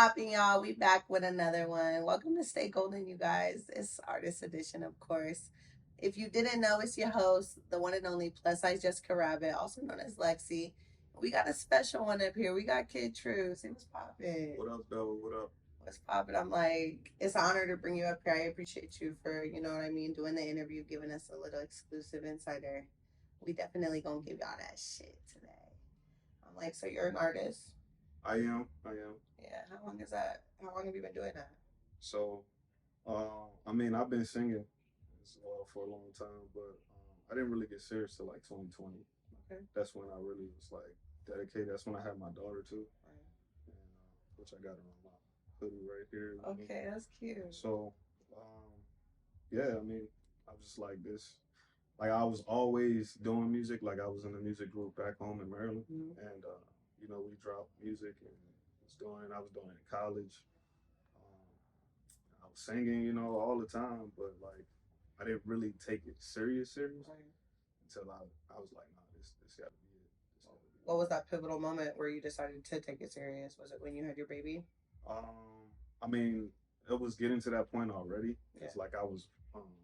popping, y'all? We back with another one. Welcome to Stay Golden, you guys. It's Artist Edition, of course. If you didn't know, it's your host, the one and only plus size Jessica Rabbit, also known as Lexi. We got a special one up here. We got Kid True. See what's popping. What up, though? What up? What's popping? I'm like, it's an honor to bring you up here. I appreciate you for, you know what I mean, doing the interview, giving us a little exclusive insider. We definitely gonna give y'all that shit today. I'm like, so you're an artist? I am. I am. Yeah. How long is that? How long have you been doing that? So, I mean, I've been singing for a long time, but I didn't really get serious till like 2020. Okay. That's when I really was like dedicated. That's when I had my daughter too, Right. and which I got her on my hoodie right here. Okay, that's cute. So, yeah, I mean, I was just like this. Like I was always doing music. Like I was in a music group back home in Maryland, and we dropped music and I was doing it in college. Um, I was singing, all the time, but like I didn't really take it serious Right. until I was like, nah, this got to be it. This gotta be What was that pivotal moment where you decided to take it serious? Was it when you had your baby? I mean, it was getting to that point already. Yeah. It's like I was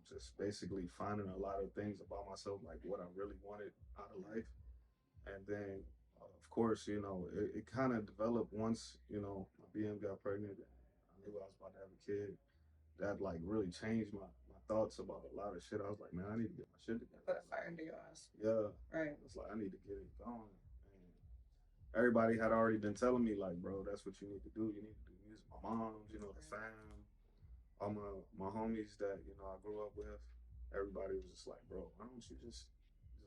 just basically finding a lot of things about myself, like what I really wanted out of life. And then, of course, it kind of developed once, my BM got pregnant and I knew I was about to have a kid. That like really changed my thoughts about a lot of shit. I was like, man, I need to get my shit Put together. a fire under your ass. Yeah. Right. It's like, I need to get it going. And everybody had already been telling me, like, bro, that's what you need to do. You need to do music. My moms, the fam, all my homies that, I grew up with, everybody was just like, bro, why don't you just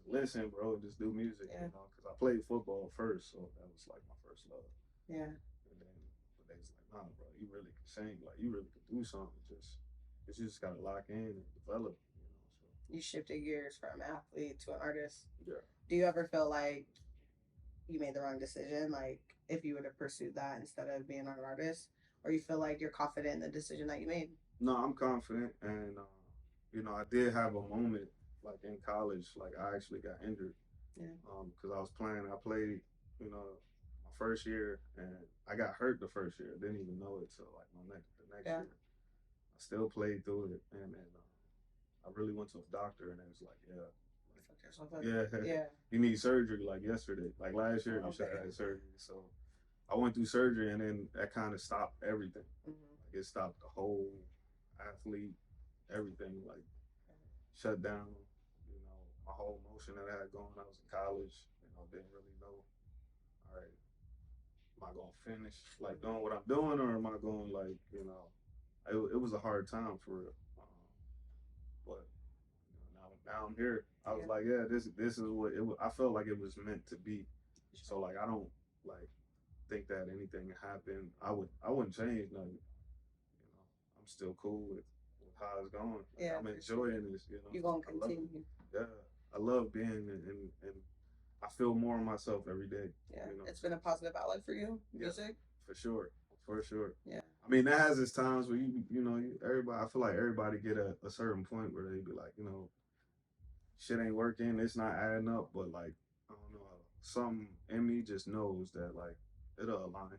listen, bro, and just do music, Yeah. because I played football first, so that was like my first love. Yeah. And then, but they was like, nah, bro, you really can sing, like you really can do something. You just gotta lock in and develop, So You shifted gears from athlete to an artist. yeah. Do you ever feel like you made the wrong decision? Like if you would have pursued that instead of being an artist? Or you feel like you're confident in the decision that you made? No, I'm confident, and I did have a moment like in college, like I actually got injured, Yeah. because I was playing. I played, my first year, and I got hurt the first year. Didn't even know it till like the next Yeah. year. I still played through it, and then I really went to a doctor, and it was like, yeah, Yeah. you need surgery like yesterday, like last year. You should have had surgery. So I went through surgery, and then that kind of stopped everything. Like it stopped the whole athlete, everything. Like shut down. My whole motion that I had going. I was in college. Didn't really know. All right, am I gonna finish like doing what I'm doing, or am I going like it was a hard time for real. But now I'm here. I was like, yeah, this is what it. I felt like it was meant to be. So like I don't like think that anything happened. I wouldn't change nothing. I'm still cool with how it's going. Like, Yeah, I'm for sure. enjoying this. You're gonna I love it. continue. Yeah, I love being and I feel more of myself every day. Yeah. It's been a positive outlet for you, Yeah, music. for sure. Yeah. I mean, that has its times where everybody. I feel like everybody get a certain point where they be like, shit ain't working, it's not adding up. But like, I don't know, something in me just knows that like it'll align,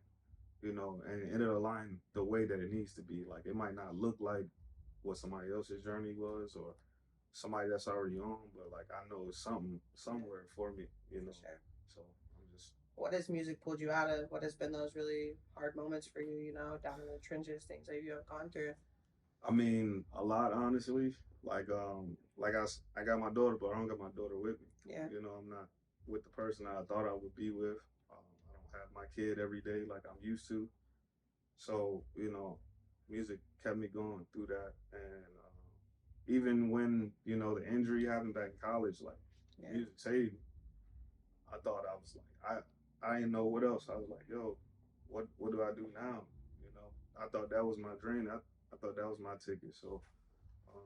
and it'll align the way that it needs to be. Like it might not look like what somebody else's journey was or somebody that's already on, but like I know it's something somewhere for me. Sure. So I'm just What has music pulled you out of? What has been those really hard moments for you, down in the trenches, things that you have gone through? I mean, a lot, honestly. Like I got my daughter, but I don't got my daughter with me. Yeah. I'm not with the person that I thought I would be with. I don't have my kid every day like I'm used to. So, music kept me going through that. And even when, the injury happened back in college, like music saved me. I thought I was like, I didn't know what else. I was like, yo, what do I do now? I thought that was my dream. I thought that was my ticket. So, um,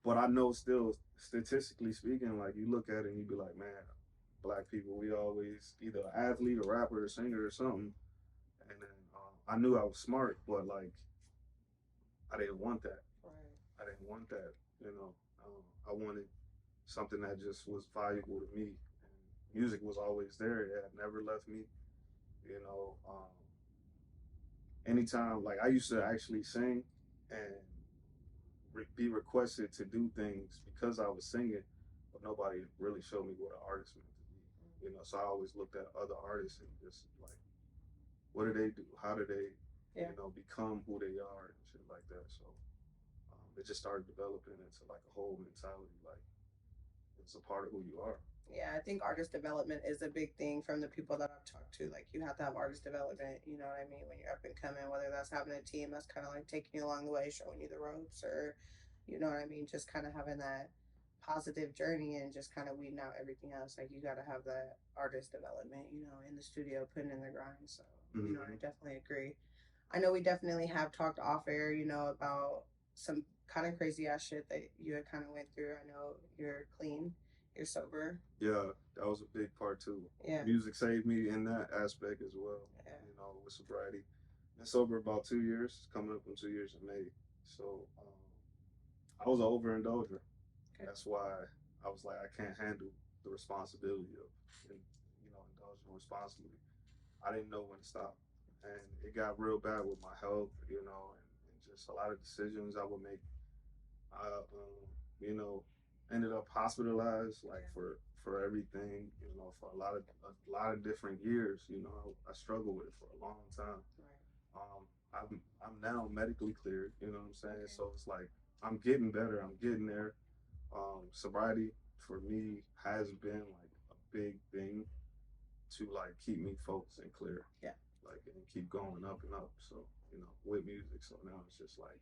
but I know still, statistically speaking, like you look at it and you be like, man, black people, we always either an athlete, a rapper, a singer, or something. And then I knew I was smart, but like I didn't want that. Right. I didn't want that. I wanted something that just was valuable to me. And music was always there. It had never left me. You know, um, anytime, like I used to actually sing and be requested to do things because I was singing, but nobody really showed me what an artist meant to be. You know, so I always looked at other artists and just like, what do they do? How do they, you know, become who they are and shit like that. So it just started developing into like a whole mentality, like it's a part of who you are. Yeah, I think artist development is a big thing from the people that I've talked to. Like, you have to have artist development, you know what I mean, when you're up and coming, whether that's having a team that's kind of like taking you along the way, showing you the ropes, or, you know what I mean, just kind of having that positive journey and just kind of weeding out everything else. Like, you got to have that artist development, you know, in the studio, putting in the grind. So, you know, I definitely agree. I know we definitely have talked off air, you know, about some kind of crazy ass shit that you had kind of went through. I know you're clean, you're sober. Yeah, that was a big part too. Yeah. Music saved me in that aspect as well. Yeah. You know, with sobriety. Been sober about 2 years, coming up on 2 years in May. So I was an overindulger. Okay. That's why I was like, I can't handle the responsibility of, you know, indulging responsibly. I didn't know when to stop, and it got real bad with my health, you know, and just a lot of decisions I would make. I, you know, ended up hospitalized like for everything, you know, for a lot of different years. You know, I struggled with it for a long time. Right. I'm now medically cleared. You know what I'm saying? Okay. So it's like I'm getting better. I'm getting there. Sobriety for me has been like a big thing to like keep me focused and clear. Yeah. Like and keep going up and up. So you know, with music. So now it's just like,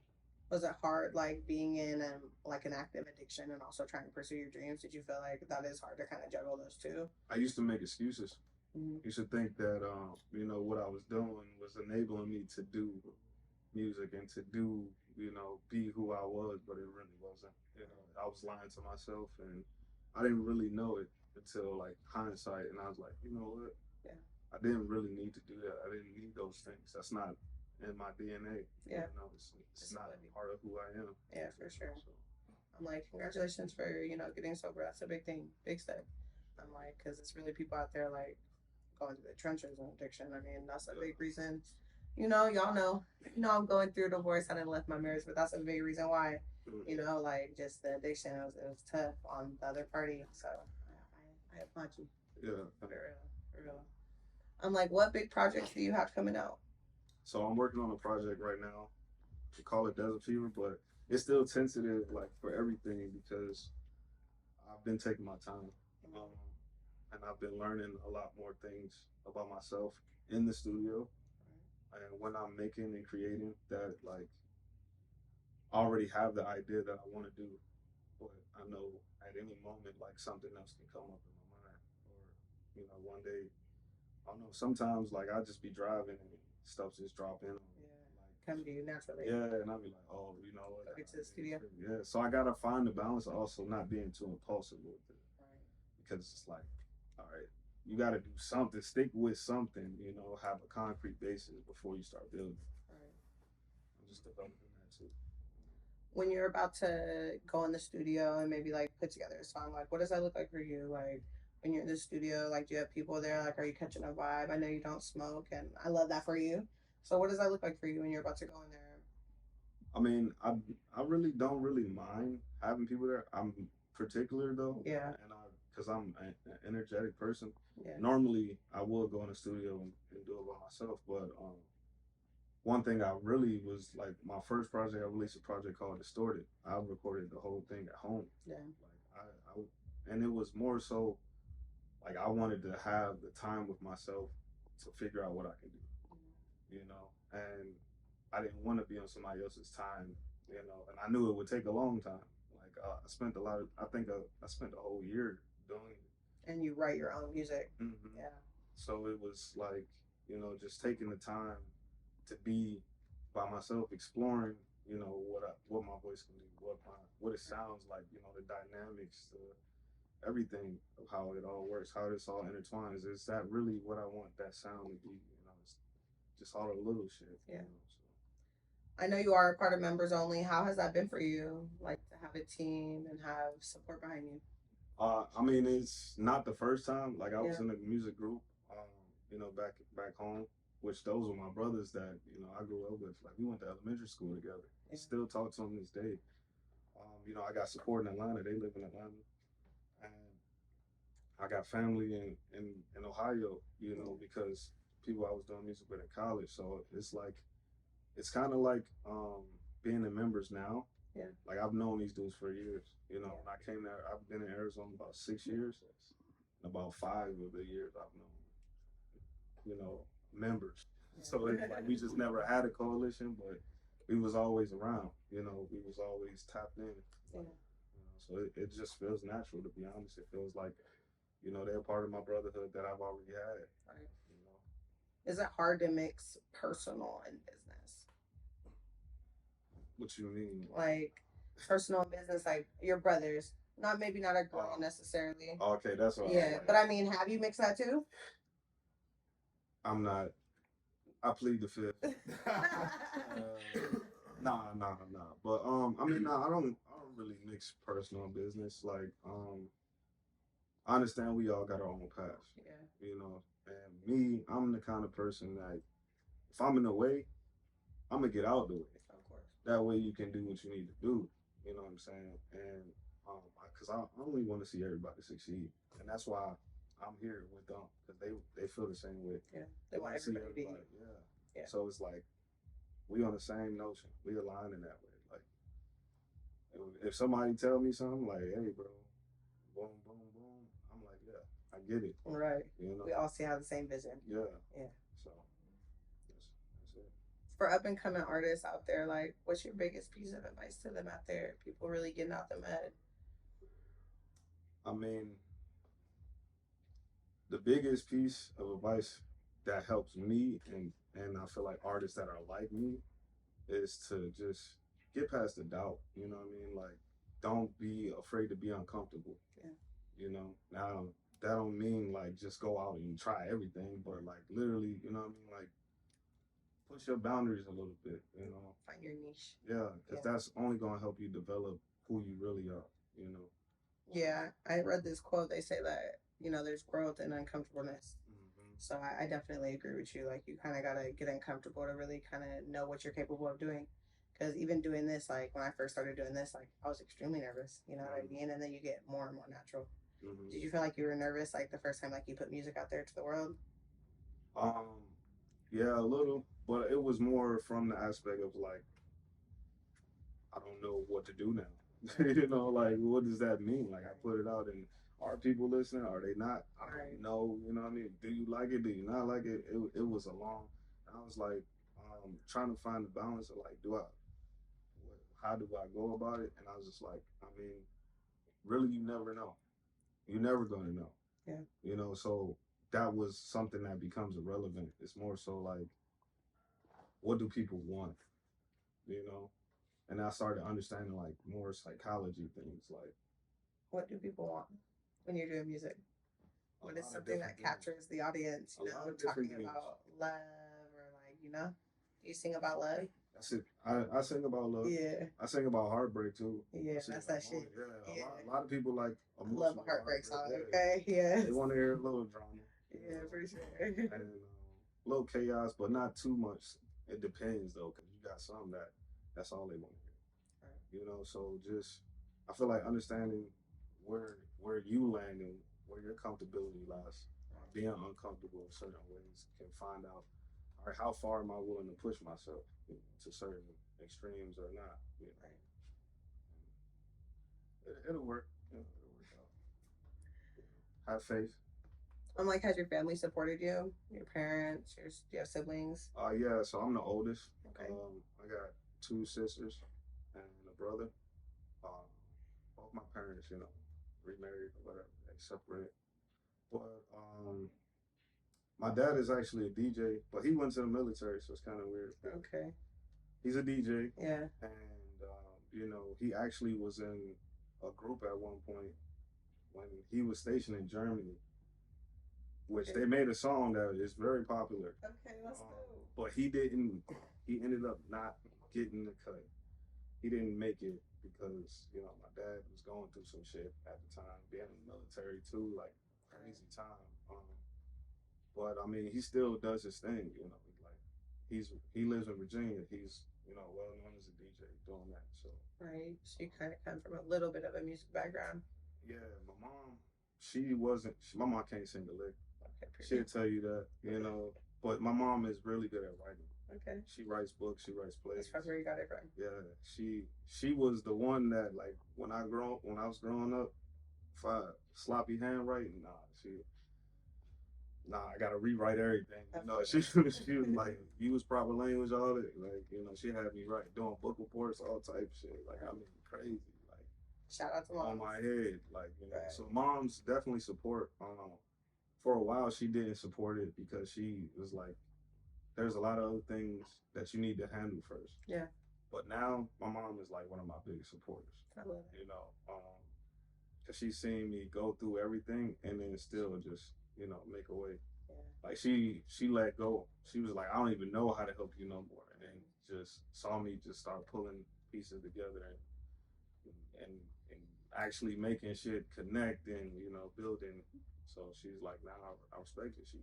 was it hard, like being in like an active addiction and also trying to pursue your dreams? Did you feel like that is hard to kind of juggle those two? I used to make excuses. Mm-hmm. You should think that you know what I was doing was enabling me to do music and to do, you know, be who I was, but it really wasn't. You know, I was lying to myself, and I didn't really know it until like hindsight, and I was like, you know what? Yeah. I didn't really need to do that. I didn't need those things. That's not in my DNA. Yeah. You know, it's not part of who I am. Yeah, for sure. So, I'm like, congratulations for, you know, getting sober. That's a big thing, big step. I'm like, because it's really people out there like going through the trenches of addiction. I mean, that's a big reason. You know, y'all know, you know, I'm going through a divorce. I didn't left my marriage, but that's a big reason why. You know, like just the addiction, it was tough on the other party. So I applaud you. Yeah. For real, for real. I'm like, what big projects do you have coming out? So I'm working on a project right now. We call it Desert Fever, but it's still tentative, like for everything, because I've been taking my time, and I've been learning a lot more things about myself in the studio, and when I'm making and creating that, like I already have the idea that I want to do, but I know at any moment like something else can come up in my mind, or you know one day I don't know. Sometimes like I just be driving and stuff just drop in on me. Like come to you naturally. Yeah, and I'll be like, oh, you know what? Go get to the studio. Yeah, so I gotta find the balance of also not being too impulsive with it, right? Because it's like, all right, you got to do something, stick with something, you know, have a concrete basis before you start building. Right. I'm just developing that too. When you're about to go in the studio and maybe like put together a song, like what does that look like for you? Like when you're in the studio, like do you have people there? Like are you catching a vibe? I know you don't smoke, and I love that for you. So what does that look like for you when you're about to go in there? I mean, I really don't really mind having people there. I'm particular though. Yeah. And because I'm an energetic person. Yeah. Normally I would go in the studio and do it by myself, but one thing I really was like my first project. I released a project called Distorted. I recorded the whole thing at home. Yeah. Like and it was more so like I wanted to have the time with myself to figure out what I can do. Mm-hmm. You know, and I didn't want to be on somebody else's time. You know, and I knew it would take a long time. Like I spent a lot of. I think I spent a whole year doing it. And you write your own music. Mm-hmm. Yeah. So it was like, you know, just taking the time to be by myself, exploring, you know, what my voice can do, what it sounds like, you know, the dynamics, everything of how it all works, how this all intertwines. Is that really what I want that sound to be? You know, it's just all the little shit. Yeah. You know, so. I know you are a part of Members Only. How has that been for you? Like to have a team and have support behind you? I mean, it's not the first time. Like I was in a music group, you know, back home, which those were my brothers that I grew up with. Like we went to elementary school together. I still talk to them this day. I got support in Atlanta. They live in Atlanta, and I got family in Ohio. Because people I was doing music with in college. So it's kind of like being in members now. Yeah. Like I've known these dudes for years. When I came there, I've been in Arizona about 6 years. And about 5 of the years I've known, members. So it's like we just never had a coalition, but we was always around. We was always tapped in. So it just feels natural, to be honest. It feels like, they're part of my brotherhood that I've already had. Right. Is it hard to mix personal and business? What you mean? Like personal and business, like your brothers. Maybe not a girl necessarily. Okay, that's what. Yeah, but I mean, have you mixed that too? I'm not. I plead the fifth. Nah. But I mean, nah, I don't really mix personal and business. Like, I understand we all got our own paths. Yeah. And me, I'm the kind of person that if I'm in the way, I'm gonna get out of the way. Of course. That way you can do what you need to do. You know what I'm saying? And because I only want to see everybody succeed, and that's why I'm here with them, because they feel the same way. Yeah. They want to see everybody. Yeah. So it's like we on the same notion. We align in that way. Like if somebody tell me something like, "Hey, bro, boom, boom, boom," I'm like, "Yeah, I get it." Right. We all see how the same vision. Yeah. Yeah. So that's it. For up and coming artists out there, like, what's your biggest piece of advice to them out there? People really getting out the mud. I mean, the biggest piece of advice that helps me and I feel like artists that are like me is to just get past the doubt. You know what I mean? Like, don't be afraid to be uncomfortable. Yeah. Now that don't mean like just go out and try everything, but like literally, you know what I mean? Like push your boundaries a little bit. Find your niche. Yeah, because that's only gonna help you develop who you really are. Yeah, I read this quote. They say that there's growth in uncomfortableness. So I definitely agree with you. Like you kind of gotta get uncomfortable to really kind of know what you're capable of doing. Because even doing this, like when I first started doing this, like I was extremely nervous. You know what I mean? And then you get more and more natural. Did you feel like you were nervous like the first time like you put music out there to the world? Yeah, a little, but it was more from the aspect of like I don't know what to do now. Like what does that mean? Like I put it out and are people listening? Are they not? I don't know. You know what I mean? Do you like it? Do you not like it? It was a long. I was like trying to find the balance of like, how do I go about it? And I was just like, I mean, really, you never know. You're never gonna know. Yeah. So that was something that becomes irrelevant. It's more so like, what do people want? And I started understanding like more psychology things, like what do people want when you're doing music? What is something that captures the audience? Talking about love or like do you sing about love? That's it. I sing about love. Yeah. I sing about heartbreak too. Yeah, that's that shit. Yeah. A lot of people like love a heartbreak song. Okay. Yeah. They want to hear a little drama. Yeah, for sure. And a little chaos, but not too much. It depends though, because you got some that's all they want to hear. Right. So just I feel like understanding where you land and where your comfortability lies, being uncomfortable in certain ways, can find out, all right, how far am I willing to push myself to certain extremes or not? Right. It'll work. It'll work out. Have faith. I'm like, has your family supported you? Your parents? Do you have siblings? Yeah. So I'm the oldest. Okay. I got 2 sisters and a brother. Both my parents, remarried or whatever, they separated. But my dad is actually a DJ, but he went to the military, so it's kind of weird. Okay. He's a DJ. Yeah. And he actually was in a group at one point when he was stationed in Germany, which they made a song that is very popular. Okay, let's go. But he didn't. He ended up not getting the cut. He didn't make it because my dad was going through some shit at the time, being in the military too, like crazy time. But I mean, he still does his thing. He he lives in Virginia. He's well known as a DJ doing that. So right. So you kind of come from a little bit of a music background. yeah, my mom, she wasn't. My mom can't sing a lick. Okay, She'll period. tell you that, But my mom is really good at writing. Okay. She writes books. She writes plays. That's probably where you got it from. Yeah, she was the one that like when I was growing up, sloppy handwriting. I gotta rewrite everything. She was like, use proper language, all that. Like, she had me doing book reports, all type of shit. Like, I mean, crazy. Like, shout out to mom. On my head, like, Right. So moms definitely support. For a while, she didn't support it because she was like, there's a lot of other things that you need to handle first. Yeah. But now, my mom is like one of my biggest supporters. I love it. Because she's seen me go through everything and then still just make a way. Yeah. Like she let go. She was like, I don't even know how to help you no more, and then just saw me just start pulling pieces together and actually making shit connect and building. So she's like, now I respect it. She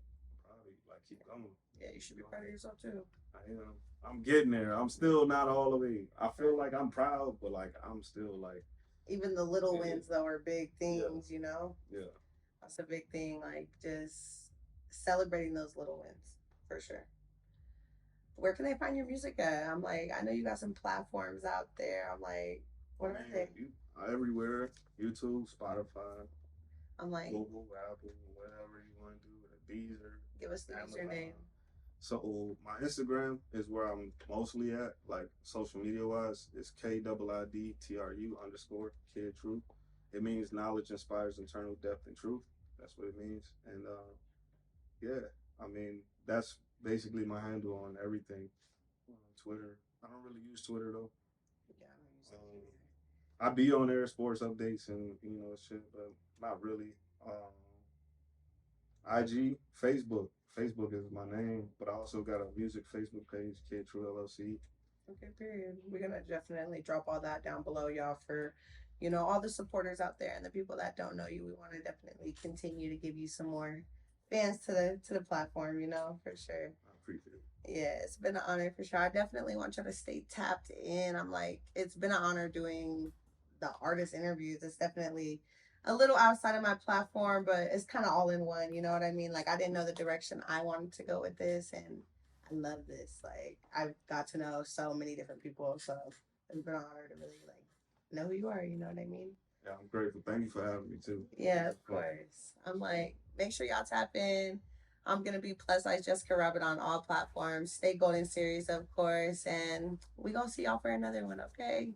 probably like keep going. Yeah, you should be proud of yourself too. I am. I'm getting there. I'm still not all the way. I feel like I'm proud, but like I'm still like. Even the little wins though are big things, Yeah. Yeah. That's a big thing. Like just celebrating those little wins for sure. Where can they find your music at? I'm like, I know you got some platforms out there. I'm like, what are they? Everywhere. YouTube, Spotify. I'm like, Google, Apple, whatever you want to do. Deezer. Give us the username. So my Instagram is where I'm mostly at, like social media wise. It's KIDTRU_ Kid Truth. It means knowledge inspires internal depth and truth. That's what it means. And yeah, I mean that's basically my handle on everything. Twitter. I don't really use Twitter though. Yeah, I don't use it I be on there, sports updates and shit, but not really. IG, Facebook. Facebook is my name, but I also got a music Facebook page, Kid True LLC. Okay, period. We're gonna definitely drop all that down below, y'all, for all the supporters out there and the people that don't know you. We want to definitely continue to give you some more fans to the platform, for sure. I appreciate it. Yeah, it's been an honor for sure. I definitely want you to stay tapped in. I'm like, it's been an honor doing the artist interviews. It's definitely a little outside of my platform, but it's kind of all in one. You know what I mean? Like, I didn't know the direction I wanted to go with this, and I love this. Like, I've got to know so many different people, so it's been an honor to really like know who you are. You know what I mean? Yeah, I'm grateful. Thank you for having me too. Yeah, of course. I'm like, make sure y'all tap in. I'm gonna be plus size Jessica Rabbit on all platforms. Stay Golden series, of course, and we gonna see y'all for another one. Okay.